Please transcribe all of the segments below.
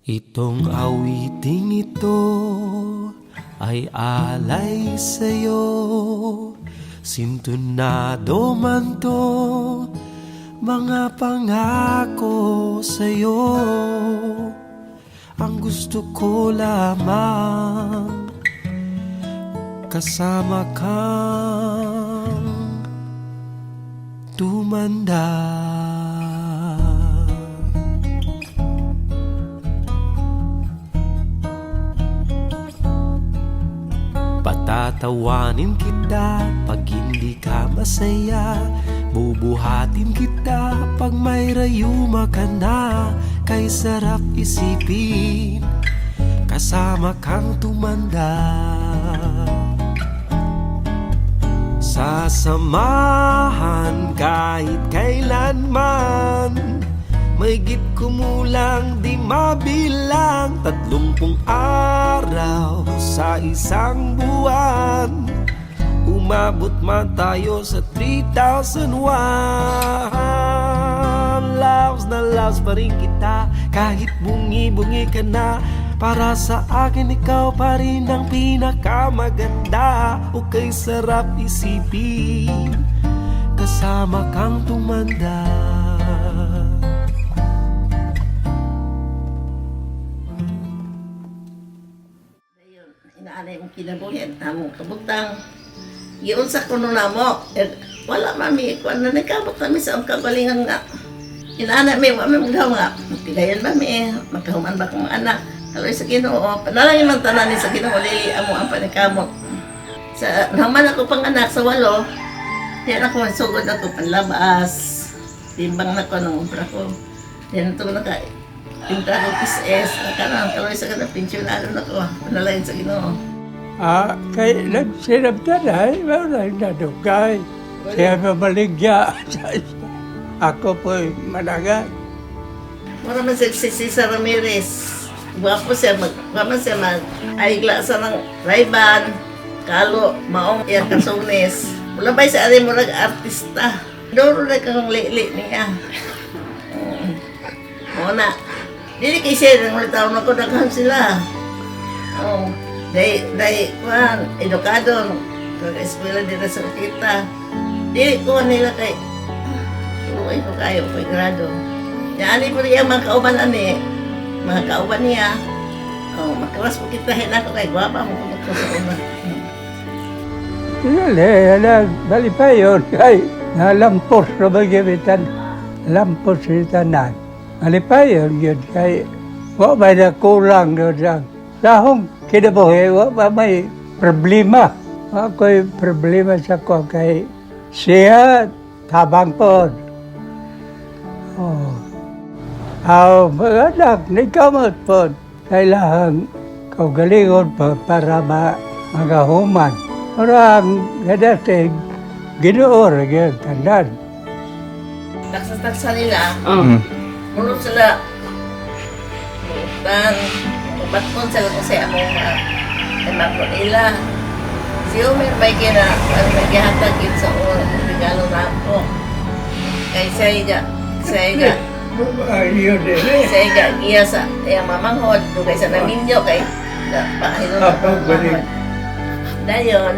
Itong awiting ito ay alay sa'yo, sintunado man to, mga pangako sa'yo. Ang gusto ko lamang kasama kang tumanda. Patatawanin kita pag hindi ka masaya, bubuhatin kita pag may rayuma ka na. Kay sarap isipin kasama kang tumanda. Sasamahan kahit kailanman, mahigit kumulang di mabilang, 30 araw sa isang buwan. Umabot man tayo sa 3,001. Loves na loves pa rin kita kahit bungi-bungi ka na. Para sa akin ikaw pa rin ang pinakamaganda. O kay sarap isipin kasama kang tumanda. Inaanay mong kinabuhin, among kabutang. Giyon sa kuno na mo, wala mami, kung ano nagkabot kami sa ang kabalingan nga. Inaanay may, wala mong nga, magtigayan ba mi, magkahuman ba kong anak. Kaloy sa Ginoo, panalangin man tanan ni sa Ginoo, lili amo ang panikamot. Sa naman ako pang anak sa 8, diyan ako sugod ako panlabas. Timbang na ko ng umpra ko. Diyan ito naka pinta ko PSS, nakarang kaloy sa kanang pensyonado na ko, panalangin sa Ginoo. Kay nagsinabtanay, maraming nadugay. Siya mabaligya. Ako po'y managat. Maraming si Cesar Ramirez. Guwapo siya, magpaman siya mag-aigla sa ng Ray-Ban, Kalo, Maong, Iyang Kasunes. Wala ba siya rin mo nag-artista? Doro na kang li-li niya. Muna. Dili kay siya, nang ulit taon ako, naghan sila. Dahil, edukado, kag-eskwela dito sa kita. Dili ko nila kay, tuloy ko kayo, kay grado. Yan, po niya mga kauban mga kauban niya. Makawas po kita, hinako kay guwapa mo kung sa una. Bali pa yun. Ay, nalampos na magamitan. Lampos sa tanan. Bali pa yun yun. Kay, wala may nakulang doon. Dahong kinabuhi, wala may problema. Ako'y problema sa ko kay siya tabang po. Mga anak, nagkamot po. Kailangan kaugalingon po para magahuman. Parang gadating Ginoo rin tandan. Taksa-taksa nila. Mulot sila. Mulutan. Batkon sila kung sa among anak ko nila. Si Omer may kina, naghihatag yun sa regalo na ako. Kay Saiga, giya sa iyang mamanghod, dugay sa naminyo, kay paahino na mamanghod. Dayon,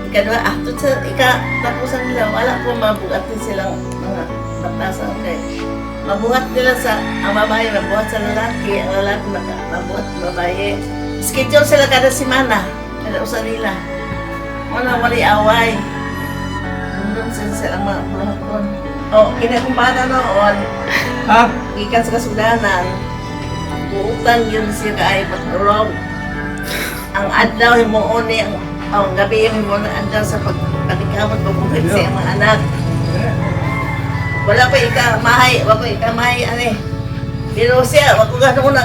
ikadwa, tapusan nila, wala po mabugatin silang mga batasan kay mabuhat nila sa, ang babae mabuhat sa lalaki, ang lalaki mabuhat sa babae. Schedule sila kada semana, kada usa nila. Wala away. Nandun silang mga bulong-bulong. Kinakumpana noon, ikan sa kasudanan, buutan yun siya kaay patrong. Ang adlaw mo ni ang gabi mo na adlaw sa pagpanikamot pabuhay sa mga anak. Wala pa ikamahay, pero siya, wako gano'n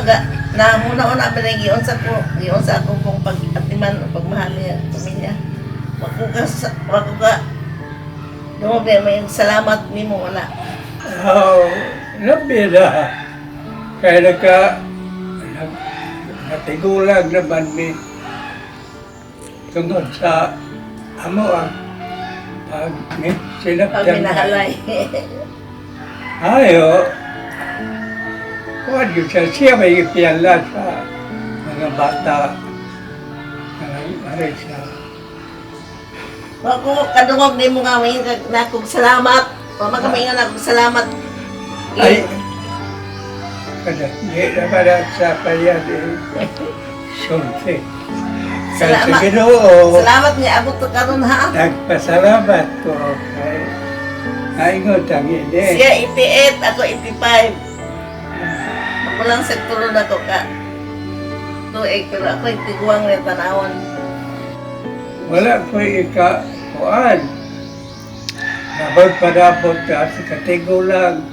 na muna-una pa na giyon sa ako kung pag-atiman o pagmahal niya, pamilya. Wako ka, may salamat ni mo, wala. Nabida. Kaya natigulag naman mi tungkol sa amo pag sinaptan. Pag minahalay. Ayo. kuwan yun siya may ipianla sa mga bata. Aray siya. Ako, kadungog ni mo nga may nakog salamat. Mama kami nga nakog salamat. Ay, hindi na pala sa payan eh. Sulti. Kasi Salamat. Ginoo, Salamat nga abot to karon ha. nagpasalamat ko kay Aingot ang ini. Siya 88, ako 85. Ako lang sa tulod ako ka. Tuig, pero ako itiguang na tanawon. Wala ko ika-kuan. Nabag padapot ka sa katigo lang.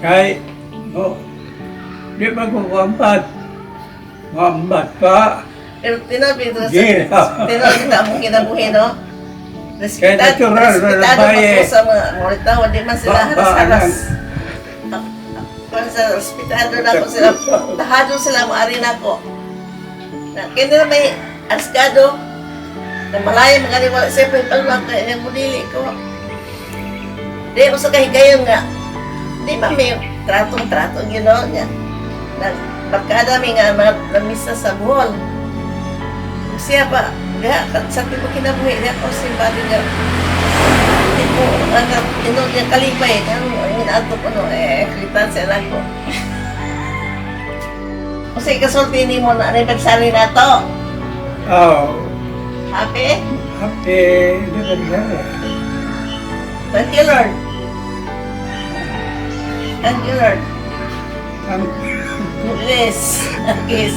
Kay, di ba ko kuampat? Kuampat pa. Pero tinabi ito Yeah. tinabi ito mong kinabuhi, no? Kaya natural, respetado babae. ako sa mga moritaw, di man sila Ba- haras-haras. Kung sa respetado na ako sila, tahado sila maari na ako. Kaya nila may askado, na malaya mga wala siyempre palwag na yung mudili ko. Di ako sa kahigayon nga, di ba may tratong-tratong, you know, niya. Barkada may nga namisa sa buhol. Siya pa, sa tipo kinabuhi niya ako simpati niya. Tipo, niya kalipay, ang inaato ko klitan sa anak ko. Kasi kasulti ni mo na anibersary na to. Oh, Happy? happy anniversary. Thank you, Lord. Thank you, Lord. Ang Yes. Kiss.